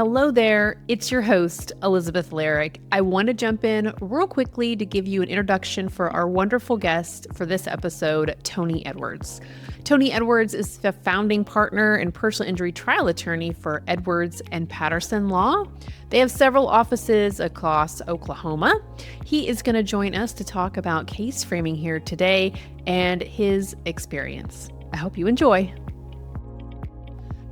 Hello there, it's your host, Elizabeth Larrick. I want to jump in real quickly to give you an introduction for our wonderful guest for this episode, Tony Edwards. Tony Edwards is the founding partner and personal injury trial attorney for Edwards and Patterson Law. They have several offices across Oklahoma. He is going to join us to talk about case framing here today and his experience. I hope you enjoy.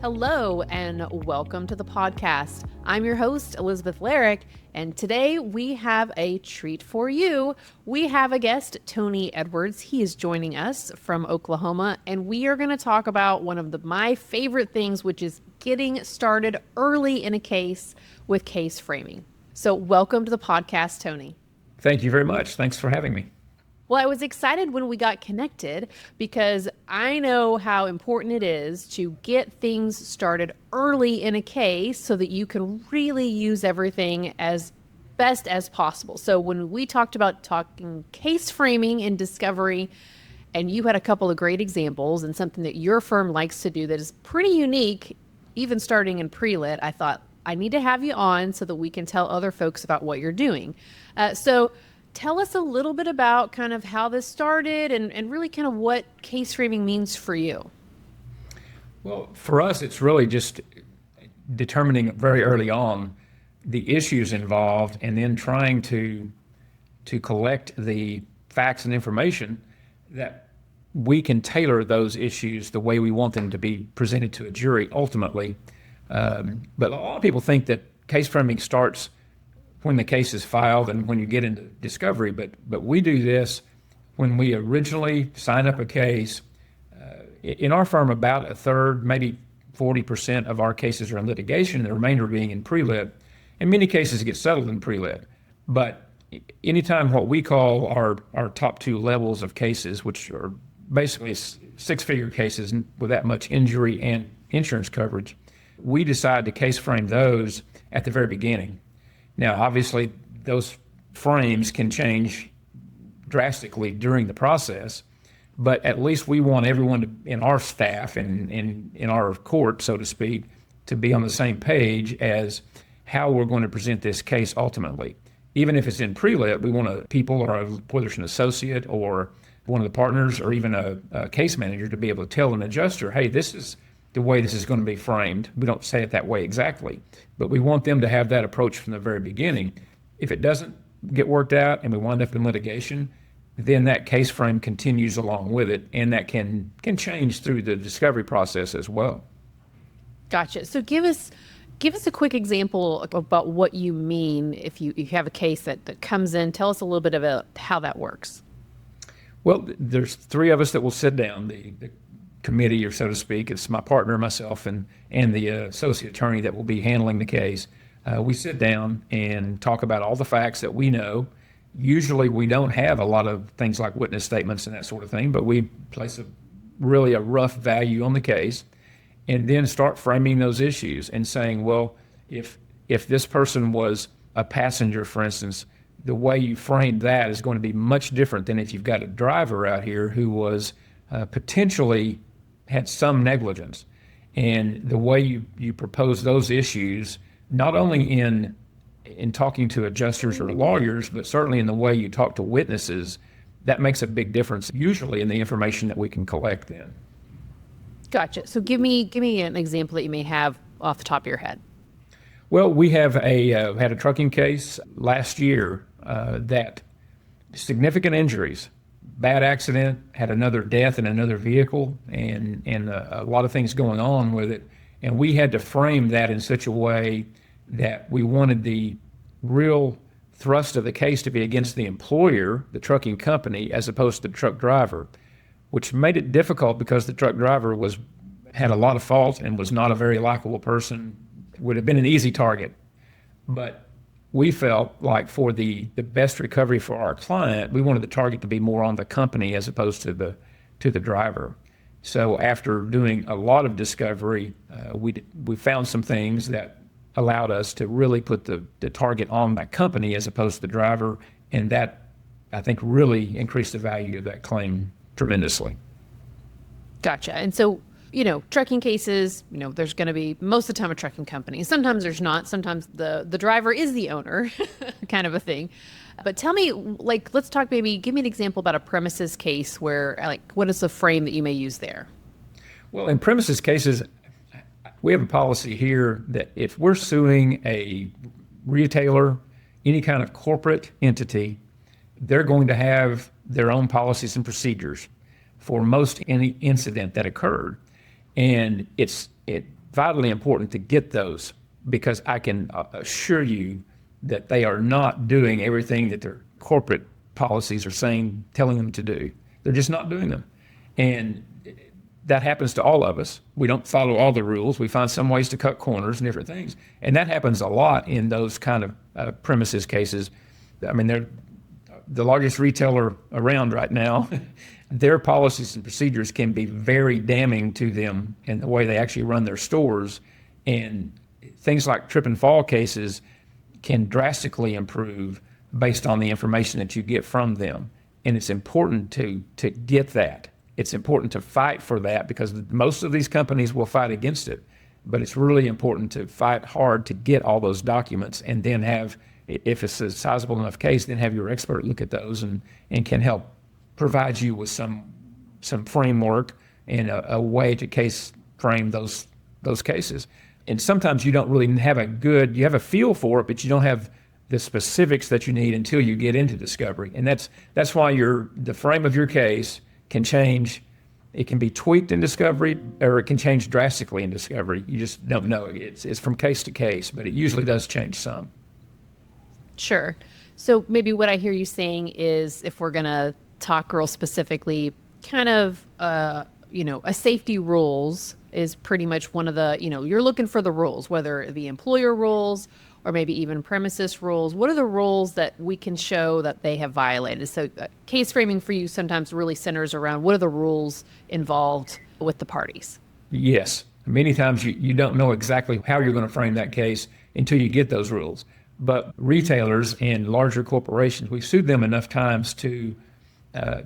Hello and welcome to the podcast. I'm your host, Elizabeth Larrick, and today we have a treat for you. We have a guest, Tony Edwards. He is joining us from Oklahoma, and we are going to talk about one of my favorite things, which is getting started early in a case with case framing. So welcome to the podcast, Tony. Thank you very much. Thanks for having me. Well, I was excited when we got connected because I know how important it is to get things started early in a case so that you can really use everything as best as possible. So when we talked about talking case framing and discovery, and you had a couple of great examples and something that your firm likes to do that is pretty unique, even starting in pre-lit, I thought I need to have you on so that we can tell other folks about what you're doing. So tell us a little bit about kind of how this started and really kind of what case framing means for you. Well, for us, it's really just determining very early on the issues involved and then trying to collect the facts and information that we can tailor those issues the way we want them to be presented to a jury ultimately. But a lot of people think that case framing starts when the case is filed and when you get into discovery, but we do this when we originally sign up a case. In our firm, about a third, maybe 40% of our cases are in litigation, the remainder being in pre-lit, and many cases get settled in pre-lit. But anytime what we call our top two levels of cases, which are basically six-figure cases with that much injury and insurance coverage, we decide to case frame those at the very beginning. Now, obviously, those frames can change drastically during the process, but at least we want everyone in our staff and in our court, so to speak, to be on the same page as how we're going to present this case ultimately. Even if it's in pre-lit, we want people, or whether it's an associate or one of the partners or even a case manager, to be able to tell an adjuster, hey, this is the way this is going to be framed. We don't say it that way exactly, but we want them to have that approach from the very beginning. If it doesn't get worked out and we wind up in litigation, then that case frame continues along with it, and that can change through the discovery process as well. Gotcha. So give us a quick example about what you mean if you have a case that comes in. Tell us a little bit about how that works. Well, there's three of us that will sit down, the committee, or so to speak. It's my partner, myself, and the associate attorney that will be handling the case. We sit down and talk about all the facts that we know. Usually we don't have a lot of things like witness statements and that sort of thing, but we place a rough value on the case and then start framing those issues and saying, well, if this person was a passenger, for instance, the way you frame that is going to be much different than if you've got a driver out here who was potentially had some negligence. And the way you propose those issues, not only in talking to adjusters or lawyers, but certainly in the way you talk to witnesses, that makes a big difference, usually in the information that we can collect then. Gotcha. So give me an example that you may have off the top of your head. Well, we have had a trucking case last year that significant injuries, bad accident, had another death in another vehicle, and a lot of things going on with it. And we had to frame that in such a way that we wanted the real thrust of the case to be against the employer, the trucking company, as opposed to the truck driver, which made it difficult because the truck driver had a lot of fault and was not a very likable person, would have been an easy target. But we felt like for the best recovery for our client, we wanted the target to be more on the company as opposed to the driver. So after doing a lot of discovery, we found some things that allowed us to really put the target on that company as opposed to the driver, and that, I think, really increased the value of that claim tremendously. Gotcha. And so trucking cases, there's going to be most of the time a trucking company. Sometimes there's not. Sometimes the driver is the owner kind of a thing. But tell me, let's talk, maybe give me an example about a premises case where, what is the frame that you may use there? Well, in premises cases, we have a policy here that if we're suing a retailer, any kind of corporate entity, they're going to have their own policies and procedures for most any incident that occurred. And it's vitally important to get those, because I can assure you that they are not doing everything that their corporate policies are telling them to do. They're just not doing them. And that happens to all of us. We don't follow all the rules. We find some ways to cut corners and different things. And that happens a lot in those kind of premises cases. I mean, they're the largest retailer around right now. Their policies and procedures can be very damning to them in the way they actually run their stores. And things like trip and fall cases can drastically improve based on the information that you get from them. And it's important to get that. It's important to fight for that, because most of these companies will fight against it. But it's really important to fight hard to get all those documents, and then have, if it's a sizable enough case, then have your expert look at those and can help provide you with some framework and a way to case frame those cases. And sometimes you don't really have you have a feel for it, but you don't have the specifics that you need until you get into discovery. And that's why the frame of your case can change. It can be tweaked in discovery, or it can change drastically in discovery. You just don't know. It's from case to case, but it usually does change some. Sure. So maybe what I hear you saying is, if we're going to talk real specifically, kind of, a safety rules is pretty much one of the, you're looking for the rules, whether the employer rules or maybe even premises rules. What are the rules that we can show that they have violated? So case framing for you sometimes really centers around, what are the rules involved with the parties? Yes. Many times you don't know exactly how you're going to frame that case until you get those rules. But retailers and larger corporations, we've sued them enough times to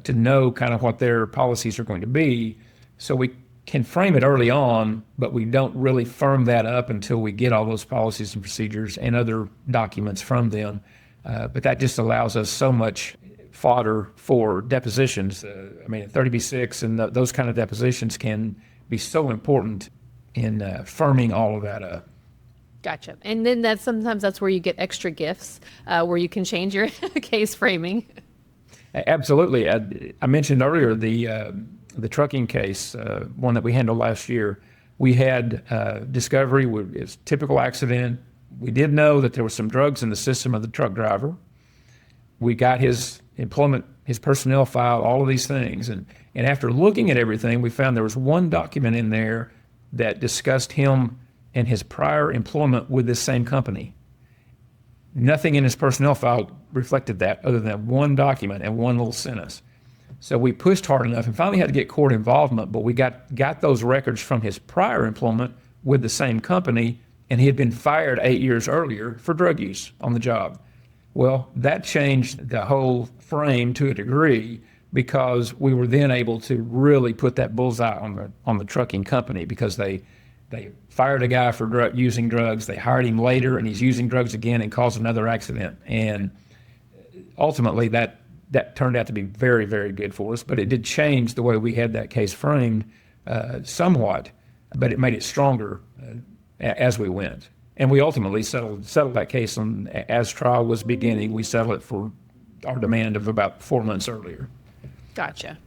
know kind of what their policies are going to be. So we can frame it early on, but we don't really firm that up until we get all those policies and procedures and other documents from them. But that just allows us so much fodder for depositions. 30B6 and those kind of depositions can be so important in firming all of that up. Gotcha. And then sometimes that's where you get extra gifts, where you can change your case framing. Absolutely. I mentioned earlier the trucking case, one that we handled last year. We had discovery. It's a typical accident. We did know that there was some drugs in the system of the truck driver. We got his employment, his personnel file, all of these things. And after looking at everything, we found there was one document in there that discussed him and his prior employment with this same company. Nothing in his personnel file reflected that, other than one document and one little sentence. So we pushed hard enough and finally had to get court involvement, but we got those records from his prior employment with the same company, and he had been fired 8 years earlier for drug use on the job. Well, that changed the whole frame to a degree, because we were then able to really put that bullseye on the trucking company, because they fired a guy for using drugs. They hired him later, and he's using drugs again and caused another accident. And ultimately, that turned out to be very, very good for us. But it did change the way we had that case framed somewhat, but it made it stronger as we went. And we ultimately settled that case as trial was beginning. We settled it for our demand of about 4 months earlier. Gotcha.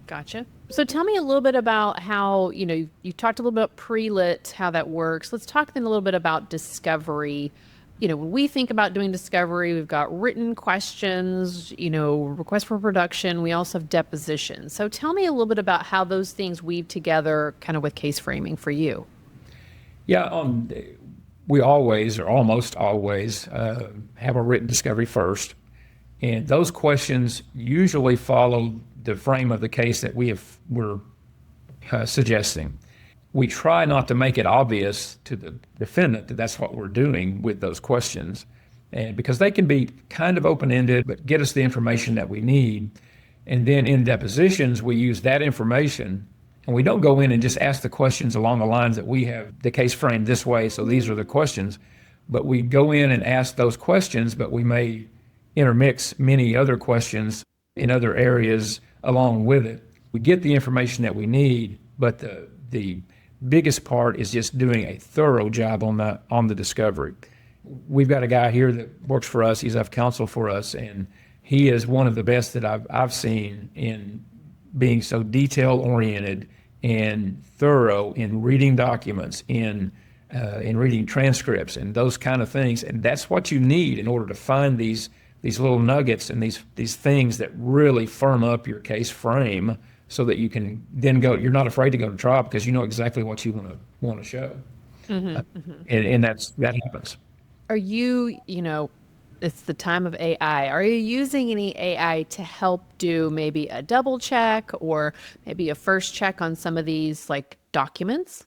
So tell me a little bit about how, you talked a little bit about pre-lit, how that works. Let's talk then a little bit about discovery. When we think about doing discovery, we've got written questions, requests for production. We also have depositions. So tell me a little bit about how those things weave together kind of with case framing for you. Yeah, we always, or almost always, have a written discovery first. And those questions usually follow the frame of the case that we're suggesting. We try not to make it obvious to the defendant that that's what we're doing with those questions, and because they can be kind of open-ended, but get us the information that we need. And then in depositions, we use that information And we don't go in and just ask the questions along the lines that we have the case framed this way, so these are the questions. But we go in and ask those questions, but we may intermix many other questions in other areas along with it. We get the information that we need, but the biggest part is just doing a thorough job on the discovery. We've got a guy here that works for us. He's counsel for us, and he is one of the best that I've seen in being so detail-oriented and thorough in reading documents, in reading transcripts and those kind of things. And that's what you need in order to find these little nuggets and these things that really firm up your case frame so that you can then go, you're not afraid to go to trial because you know exactly what you want to show. And that happens. Are you, it's the time of AI. Are you using any AI to help do maybe a double check or maybe a first check on some of these like documents?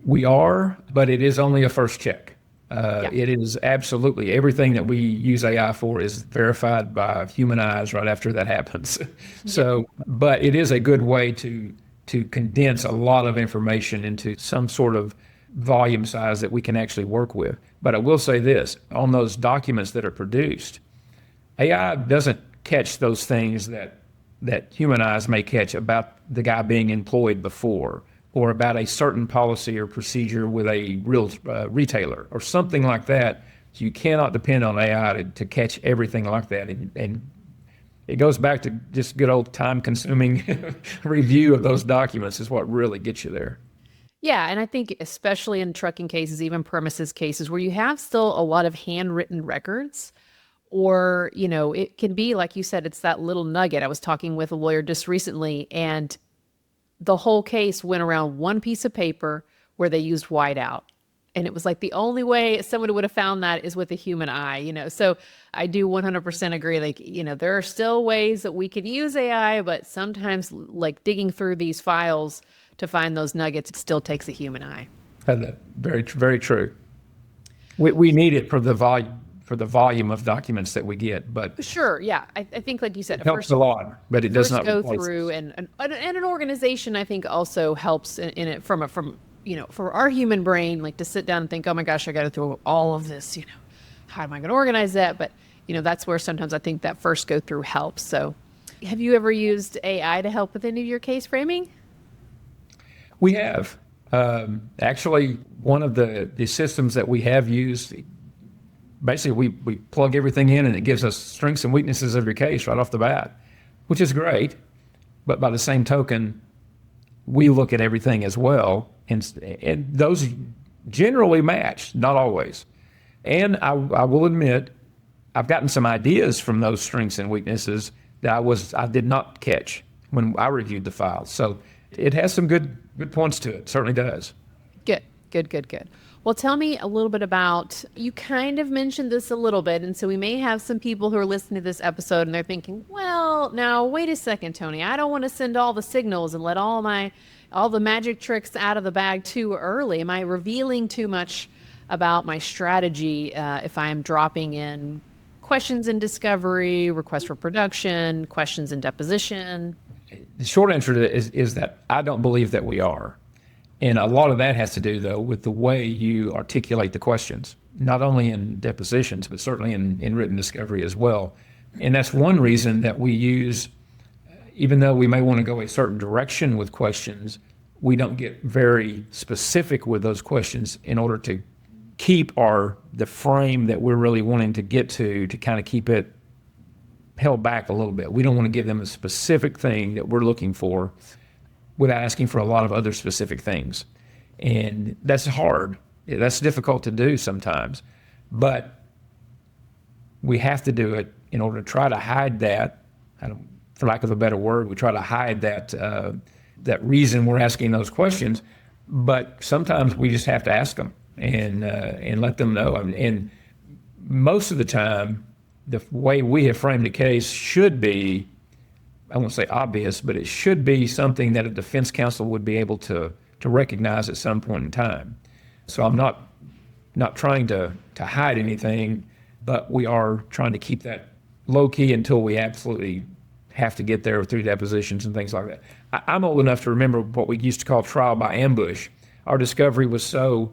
We are, but it is only a first check. It is absolutely everything that we use AI for is verified by human eyes right after that happens. So, but it is a good way to condense a lot of information into some sort of volume size that we can actually work with. But I will say this, on those documents that are produced, AI doesn't catch those things that human eyes may catch about the guy being employed before, or about a certain policy or procedure with a real retailer or something like that. So you cannot depend on AI to catch everything like that. And it goes back to just good old time-consuming review of those documents is what really gets you there. Yeah, and I think especially in trucking cases, even premises cases, where you have still a lot of handwritten records, or, it can be, like you said, it's that little nugget. I was talking with a lawyer just recently, and the whole case went around one piece of paper where they used whiteout. And it was like the only way someone would have found that is with a human eye, So I do 100% agree. Like, there are still ways that we could use AI, but sometimes like digging through these files to find those nuggets, it still takes a human eye. Very, very true. We need it for the volume of documents that we get, but sure, yeah, I think like you said, it helps a lot, but it does not go through, and an organization I think also helps in it from for our human brain, like to sit down and think, oh my gosh, I got to through all of this, how am I going to organize that? But that's where sometimes I think that first go through helps. So, have you ever used AI to help with any of your case framing? We have. Actually, one of the systems that we have used, basically we plug everything in and it gives us strengths and weaknesses of your case right off the bat, which is great. But by the same token, we look at everything as well. And those generally match, not always. And I will admit, I've gotten some ideas from those strengths and weaknesses that I did not catch when I reviewed the file. So it has some good points to it. Certainly does. Good. Well, tell me a little bit about, you kind of mentioned this a little bit, and so we may have some people who are listening to this episode and they're thinking, well, now wait a second, Tony, I don't want to send all the signals and let all the magic tricks out of the bag too early. Am I revealing too much about my strategy if I am dropping in questions in discovery, requests for production, questions in deposition? The short answer to that is that I don't believe that we are. And a lot of that has to do, though, with the way you articulate the questions, not only in depositions, but certainly in written discovery as well. And that's one reason that we use, even though we may want to go a certain direction with questions, we don't get very specific with those questions in order to keep the frame that we're really wanting to get to kind of keep it held back a little bit. We don't want to give them a specific thing that we're looking for without asking for a lot of other specific things. And that's hard. That's difficult to do sometimes. But we have to do it in order to try to hide that. For lack of a better word, we try to hide that reason we're asking those questions. But sometimes we just have to ask them and let them know. And most of the time, the way we have framed the case should be, I won't say obvious, but it should be something that a defense counsel would be able to recognize at some point in time. So I'm not trying to hide anything, but we are trying to keep that low key until we absolutely have to get there through depositions and things like that. I'm old enough to remember what we used to call trial by ambush. Our discovery was so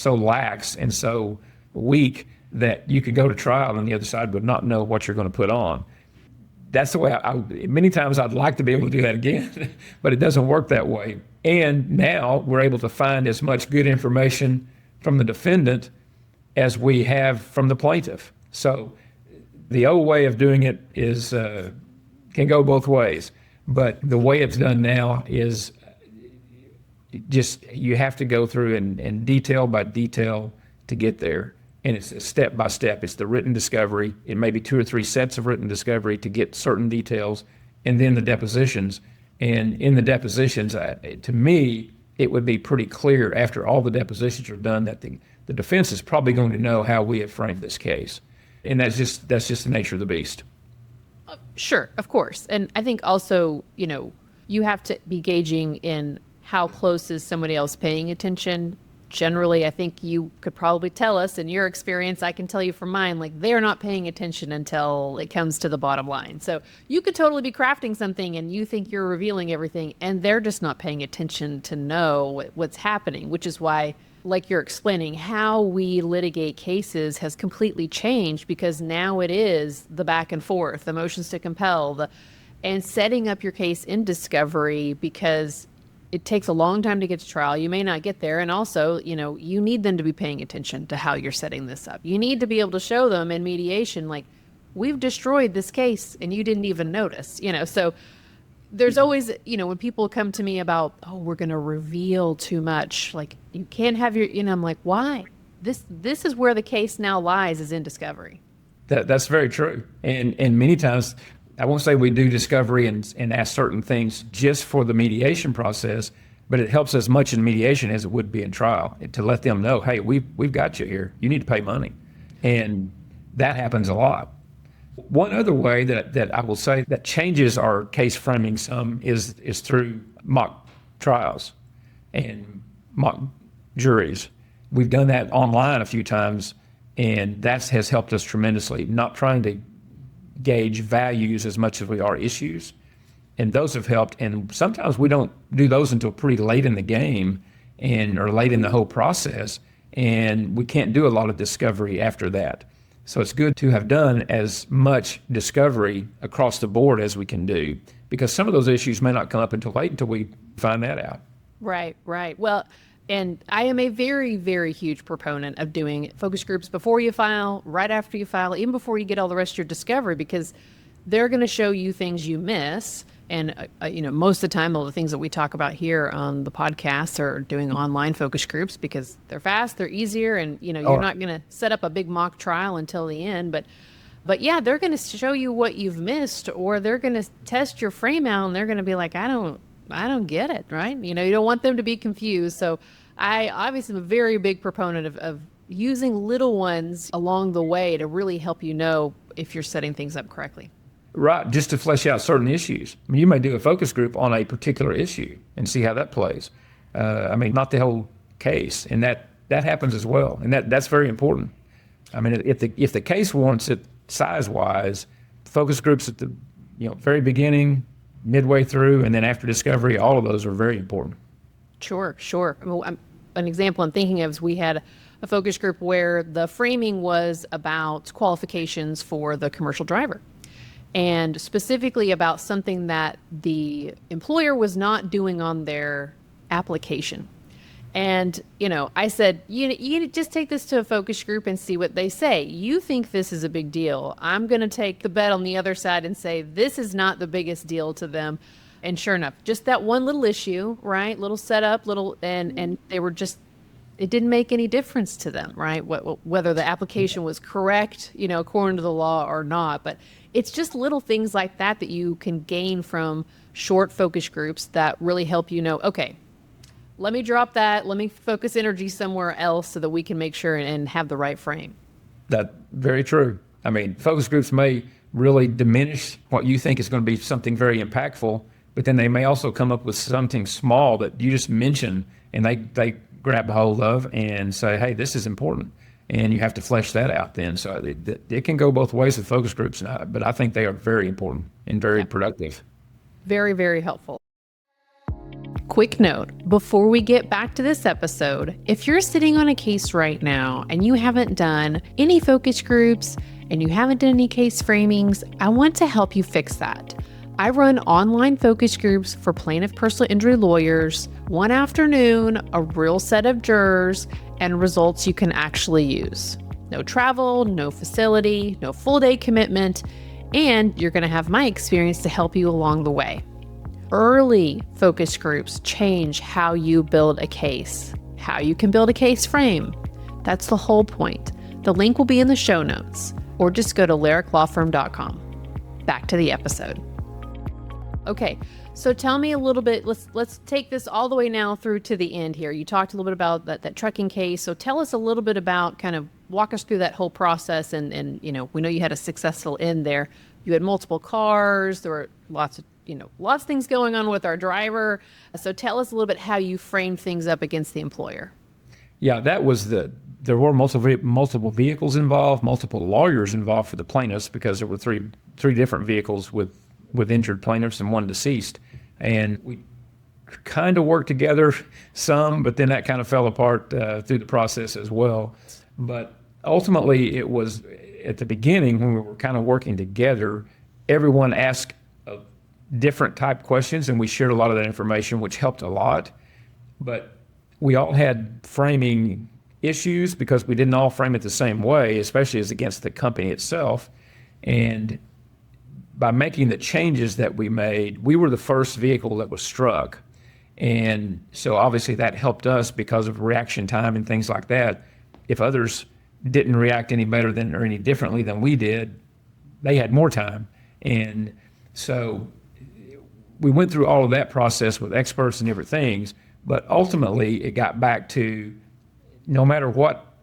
lax and so weak that you could go to trial and the other side would not know what you're going to put on. That's the way many times I'd like to be able to do that again, but it doesn't work that way. And now we're able to find as much good information from the defendant as we have from the plaintiff. So the old way of doing it is can go both ways, but the way it's done now is just you have to go through and detail by detail to get there. And it's step by step. It's the written discovery. It may be 2 or 3 sets of written discovery to get certain details, and then the depositions. And in the depositions, to me, it would be pretty clear after all the depositions are done that the defense is probably going to know how we have framed this case. And that's just the nature of the beast. Sure, of course. And I think also, you have to be gauging in how close is somebody else paying attention. Generally, I think you could probably tell us in your experience, I can tell you from mine, like they're not paying attention until it comes to the bottom line. So you could totally be crafting something and you think you're revealing everything and they're just not paying attention to know what's happening, which is why, like you're explaining, how we litigate cases has completely changed because now it is the back and forth, the motions to compel, and setting up your case in discovery because it takes a long time to get to trial. You may not get there. And also, you need them to be paying attention to how you're setting this up. You need to be able to show them in mediation, like, we've destroyed this case and you didn't even notice, So there's always, when people come to me about, oh, we're going to reveal too much, like you can't have your, I'm like, why? This is where the case now lies, is in discovery. That's very true. And many times, I won't say we do discovery and ask certain things just for the mediation process, but it helps as much in mediation as it would be in trial to let them know, hey, we've got you here. You need to pay money. And that happens a lot. One other way that I will say that changes our case framing some is through mock trials and mock juries. We've done that online a few times, and that has helped us tremendously, not trying to gauge values as much as we are issues. And those have helped. And sometimes we don't do those until pretty late in the game or late in the whole process. And we can't do a lot of discovery after that. So it's good to have done as much discovery across the board as we can do, because some of those issues may not come up until late until we find that out. Right. Well, and I am a very, very huge proponent of doing focus groups before you file, right after you file, even before you get all the rest of your discovery, because they're going to show you things you miss. And, most of the time, all the things that we talk about here on the podcast are doing online focus groups because they're fast, they're easier, and, you're not going to set up a big mock trial until the end. But yeah, they're going to show you what you've missed, or they're going to test your frame out and they're going to be like, I don't get it, right? You don't want them to be confused. So I obviously am a very big proponent of using little ones along the way to really help you know if you're setting things up correctly. Right, just to flesh out certain issues. I mean, you may do a focus group on a particular issue and see how that plays. Not the whole case, and that happens as well, and that's very important. I mean, if the case warrants it size-wise, focus groups at the very beginning, midway through, and then after discovery, all of those are very important. Sure. Well, an example I'm thinking of is we had a focus group where the framing was about qualifications for the commercial driver, and specifically about something that the employer was not doing on their application. And, I said, you just take this to a focus group and see what they say. You think this is a big deal. I'm going to take the bet on the other side and say this is not the biggest deal to them. And sure enough, just that one little issue, right? Little setup, and they were just, it didn't make any difference to them, right? Whether the application was correct, according to the law or not. But it's just little things like that you can gain from short focus groups that really help okay, let me drop that. Let me focus energy somewhere else so that we can make sure and have the right frame. That's very true. I mean, focus groups may really diminish what you think is going to be something very impactful, but then they may also come up with something small that you just mentioned and they grab a hold of and say, hey, this is important. and you have to flesh that out then. So it can go both ways with focus groups, but I think they are very important and very productive. Very, very helpful. Quick note, before we get back to this episode, if you're sitting on a case right now and you haven't done any focus groups and you haven't done any case framings, I want to help you fix that. I run online focus groups for plaintiff personal injury lawyers, one afternoon, a real set of jurors, and results you can actually use. No travel, no facility, no full day commitment, and you're going to have my experience to help you along the way. Early focus groups change how you build a case, how you can build a case frame. That's the whole point. The link will be in the show notes, or just go to larricklawfirm.com. Back to the episode. Okay, so tell me a little bit, let's take this all the way now through to the end here. You talked a little bit about that trucking case. So tell us a little bit about, kind of walk us through that whole process. And we know you had a successful end there. You had multiple cars. There were lots of things going on with our driver. So tell us a little bit how you framed things up against the employer. Yeah, there were multiple vehicles involved, multiple lawyers involved for the plaintiffs, because there were three different vehicles with injured plaintiffs and one deceased. And we kind of worked together some, but then that kind of fell apart through the process as well. But ultimately, it was at the beginning when we were kind of working together, everyone asked different type questions, and we shared a lot of that information, which helped a lot. But we all had framing issues because we didn't all frame it the same way, especially as against the company itself. And by making the changes that we made, we were the first vehicle that was struck. And so obviously that helped us because of reaction time and things like that. If others didn't react any better than or any differently than we did, they had more time. And so we went through all of that process with experts and different things, but ultimately it got back to no matter what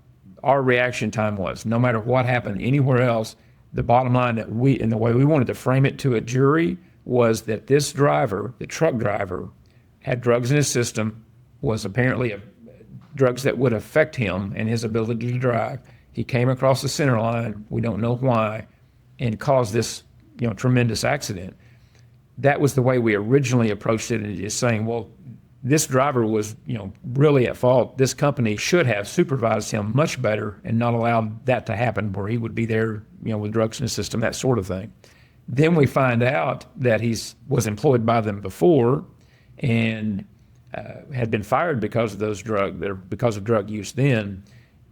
our reaction time was, no matter what happened anywhere else, the bottom line that and the way we wanted to frame it to a jury was that this driver, the truck driver, had drugs in his system, was apparently drugs that would affect him and his ability to drive. He came across the center line, we don't know why, and caused this tremendous accident. That was the way we originally approached it, and just saying, well, this driver was, really at fault. This company should have supervised him much better and not allowed that to happen where he would be there, with drugs in his system, that sort of thing. Then we find out that was employed by them before and had been fired because of because of drug use then.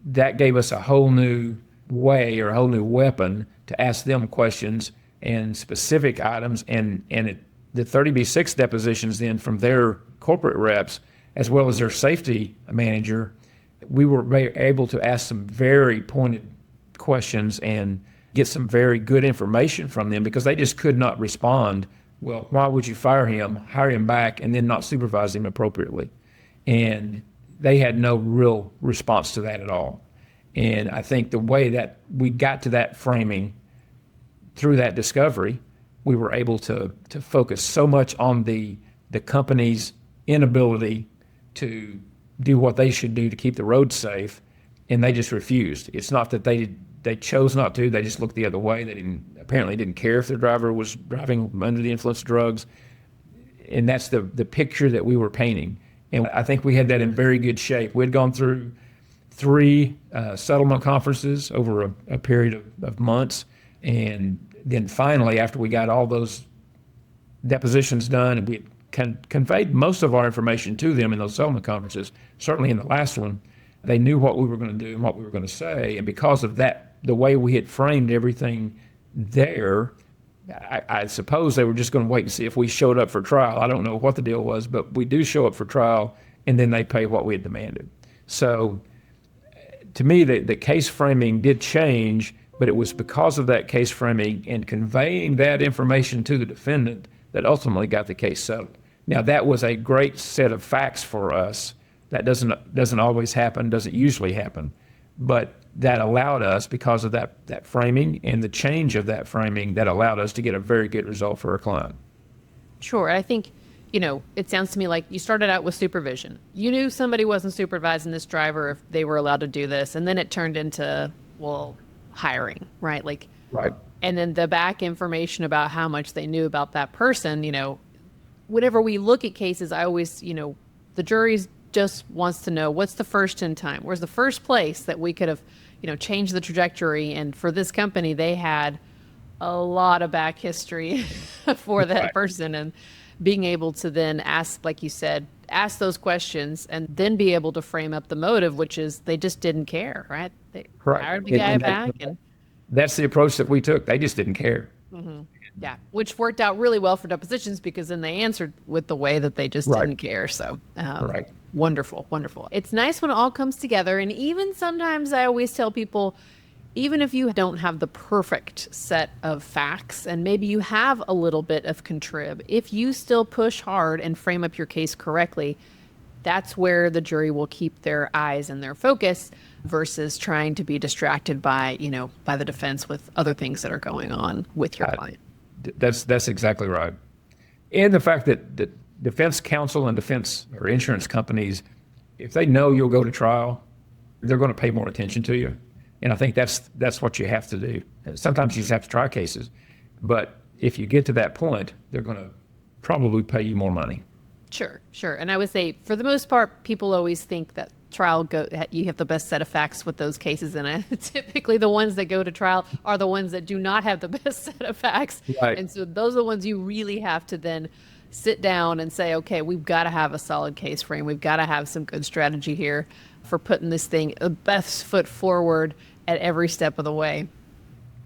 That gave us a whole new way or a whole new weapon to ask them questions and specific items, and the 30B6 depositions then from their corporate reps, as well as their safety manager, we were able to ask some very pointed questions and get some very good information from them, because they just could not respond, well, why would you fire him, hire him back, and then not supervise him appropriately? And they had no real response to that at all. And I think the way that we got to that framing through that discovery, we were able to focus so much on the company's inability to do what they should do to keep the roads safe, and they just refused. It's not that they chose not to, they just looked the other way. They apparently didn't care if their driver was driving under the influence of drugs, and that's the picture that we were painting. And I think we had that in very good shape. We had gone through 3 settlement conferences over a period of months, and then finally, after we got all those depositions done, and we conveyed most of our information to them in those settlement conferences, certainly in the last one, they knew what we were going to do and what we were going to say. And because of that, the way we had framed everything there, I suppose they were just going to wait and see if we showed up for trial. I don't know what the deal was, but we do show up for trial, and then they pay what we had demanded. So to me, the case framing did change, but it was because of that case framing and conveying that information to the defendant that ultimately got the case settled. Now, that was a great set of facts for us. That doesn't always happen, doesn't usually happen, but that allowed us, because of that framing and the change of that framing, that allowed us to get a very good result for our client. Sure. I think it sounds to me like you started out with supervision. You knew somebody wasn't supervising this driver if they were allowed to do this. And then it turned into, well, hiring, right? Like, Right. and then the back information about how much they knew about that person, whenever we look at cases, I always, the jury's just wants to know what's the first in time. Where's the first place that we could have, changed the trajectory? And for this company, they had a lot of back history for that Right. person, and being able to then ask, like you said, ask those questions and then be able to frame up the motive, which is they just didn't care, right? They Right. hired the guy And back and that's the approach that we took. They just didn't care. yeah, which worked out really well for depositions because then they answered with the way that they just Right. didn't care. So, Right. wonderful, wonderful. It's nice when it all comes together. And even sometimes I always tell people, even if you don't have the perfect set of facts and maybe you have a little bit of contrib, if you still push hard and frame up your case correctly, that's where the jury will keep their eyes and their focus versus trying to be distracted by, by the defense with other things that are going on with your client. That's exactly right. And the fact that defense counsel and defense or insurance companies, if they know you'll go to trial, they're going to pay more attention to you. And I think that's what you have to do. Sometimes you just have to try cases, but if you get to that point, they're going to probably pay you more money. Sure. And I would say, for the most part, people always think that you have the best set of facts with those cases. And typically the ones that go to trial are the ones that do not have the best set of facts. Right. And so those are the ones you really have to then sit down and say, okay, we've got to have a solid case frame. We've got to have some good strategy here for putting this thing the best foot forward at every step of the way.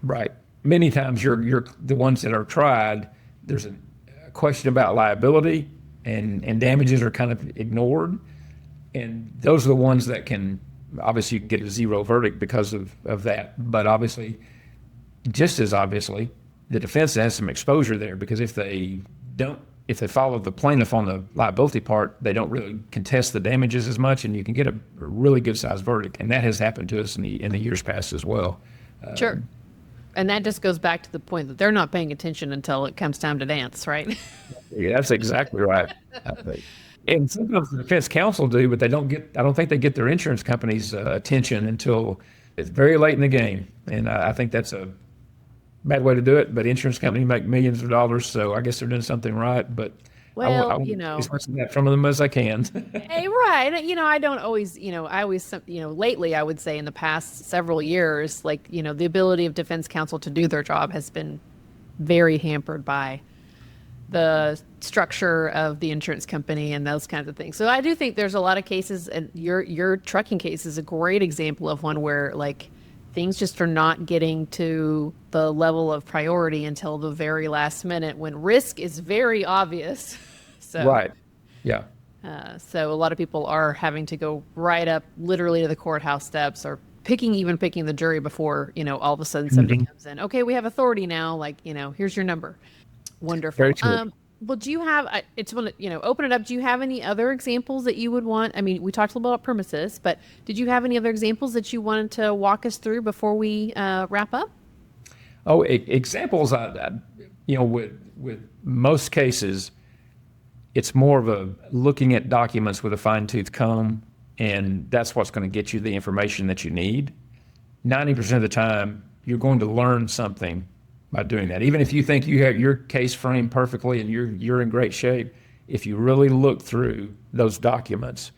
Right. Many times you're the ones that are tried, there's a question about liability and damages are kind of ignored. And those are the ones that can, obviously you can get a zero verdict because of that. But obviously, just as obviously, the defense has some exposure there because if they follow the plaintiff on the liability part, they don't really contest the damages as much, and you can get a really good sized verdict. And that has happened to us in the years past as well. Sure. And that just goes back to the point that they're not paying attention until it comes time to dance, right? Yeah, that's exactly right. I think. And sometimes the defense counsel do, but I don't think they get their insurance company's attention until it's very late in the game. And I think that's a bad way to do it, but insurance companies make millions of dollars, so I guess they're doing something right. But Well, I want as much of that from them as I can. Hey, right. I don't always, lately I would say in the past several years, like, the ability of defense counsel to do their job has been very hampered by the structure of the insurance company and those kinds of things. So I do think there's a lot of cases, and your trucking case is a great example of one where, like, things just are not getting to the level of priority until the very last minute when risk is very obvious. So, Right. Yeah. So a lot of people are having to go right up literally to the courthouse steps or picking the jury before, all of a sudden somebody comes in. Okay, we have authority now. Like, here's your number. Wonderful. Very true. Well, do you have, it's want to, open it up. Do you have any other examples that you would want? I mean, we talked a little about premises, but did you have any other examples that you wanted to walk us through before we wrap up? Oh, examples, with most cases, it's more of a looking at documents with a fine-tooth comb, and that's what's going to get you the information that you need. 90% of the time, you're going to learn something by doing that. Even if you think you have your case framed perfectly and you're in great shape, if you really look through those documents,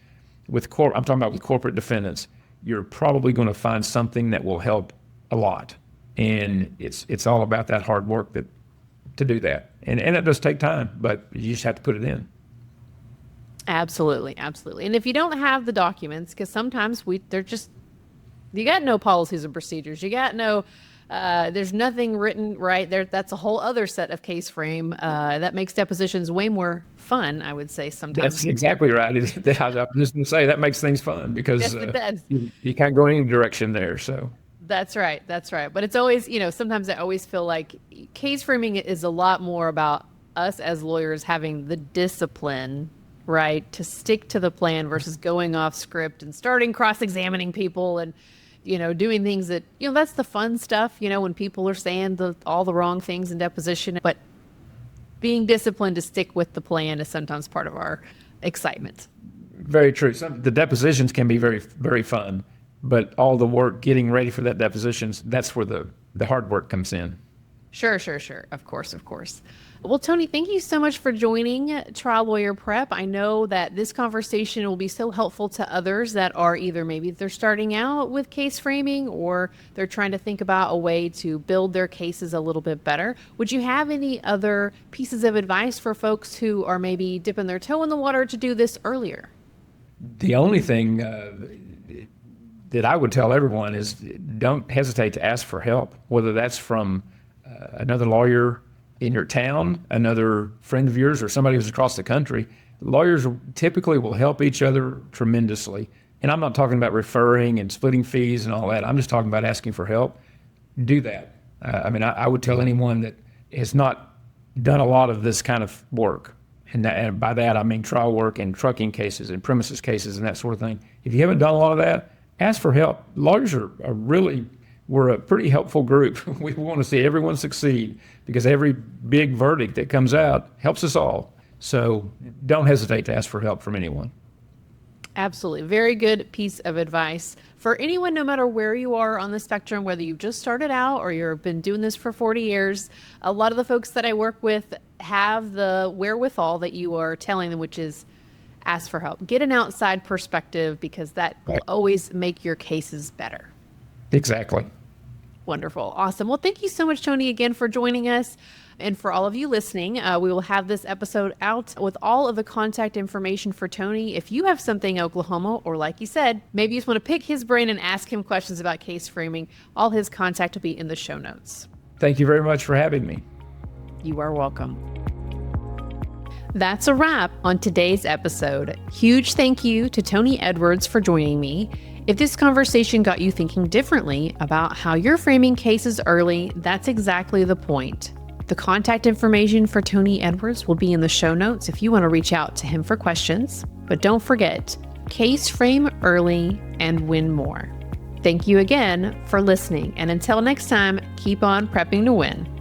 I'm talking about with corporate defendants, you're probably going to find something that will help a lot. And it's all about that hard work to do that. And it does take time, but you just have to put it in. Absolutely. And if you don't have the documents, because sometimes you got no policies and procedures, you got no, there's nothing written right there. That's a whole other set of case frame that makes depositions way more fun, I would say sometimes. That's exactly right. I was just going to say that makes things fun because Yes, it does. You can't go any direction there. So. That's right. But it's always, sometimes I always feel like case framing is a lot more about us as lawyers having the discipline, right, to stick to the plan versus going off script and starting cross-examining people and, doing things that, that's the fun stuff, when people are saying all the wrong things in deposition. But being disciplined to stick with the plan is sometimes part of our excitement. Very true. The depositions can be very, very fun, but all the work getting ready for that depositions, that's where the hard work comes in. Sure. Of course. Well, Tony, thank you so much for joining Trial Lawyer Prep. I know that this conversation will be so helpful to others that are either maybe they're starting out with case framing or they're trying to think about a way to build their cases a little bit better. Would you have any other pieces of advice for folks who are maybe dipping their toe in the water to do this earlier? The only thing that I would tell everyone is don't hesitate to ask for help, whether that's from another lawyer in your town, another friend of yours, or somebody who's across the country. Lawyers typically will help each other tremendously. And I'm not talking about referring and splitting fees and all that. I'm just talking about asking for help. Do that. I would tell anyone that has not done a lot of this kind of work, and by that I mean trial work and trucking cases and premises cases and that sort of thing. If you haven't done a lot of that, ask for help. Lawyers we're a pretty helpful group. We want to see everyone succeed because every big verdict that comes out helps us all. So don't hesitate to ask for help from anyone. Absolutely. Very good piece of advice for anyone, no matter where you are on the spectrum, whether you've just started out or you've been doing this for 40 years. A lot of the folks that I work with have the wherewithal that you are telling them, which is ask for help. Get an outside perspective because that will always make your cases better. Exactly. Wonderful. Awesome. Well, thank you so much, Tony, again for joining us. And for all of you listening, we will have this episode out with all of the contact information for Tony. If you have something in Oklahoma, or like you said, maybe you just want to pick his brain and ask him questions about case framing, all his contact will be in the show notes. Thank you very much for having me. You are welcome. That's a wrap on today's episode. Huge thank you to Tony Edwards for joining me. If this conversation got you thinking differently about how you're framing cases early, that's exactly the point. The contact information for Tony Edwards will be in the show notes if you want to reach out to him for questions. But don't forget, case frame early and win more. Thank you again for listening. And until next time, keep on prepping to win.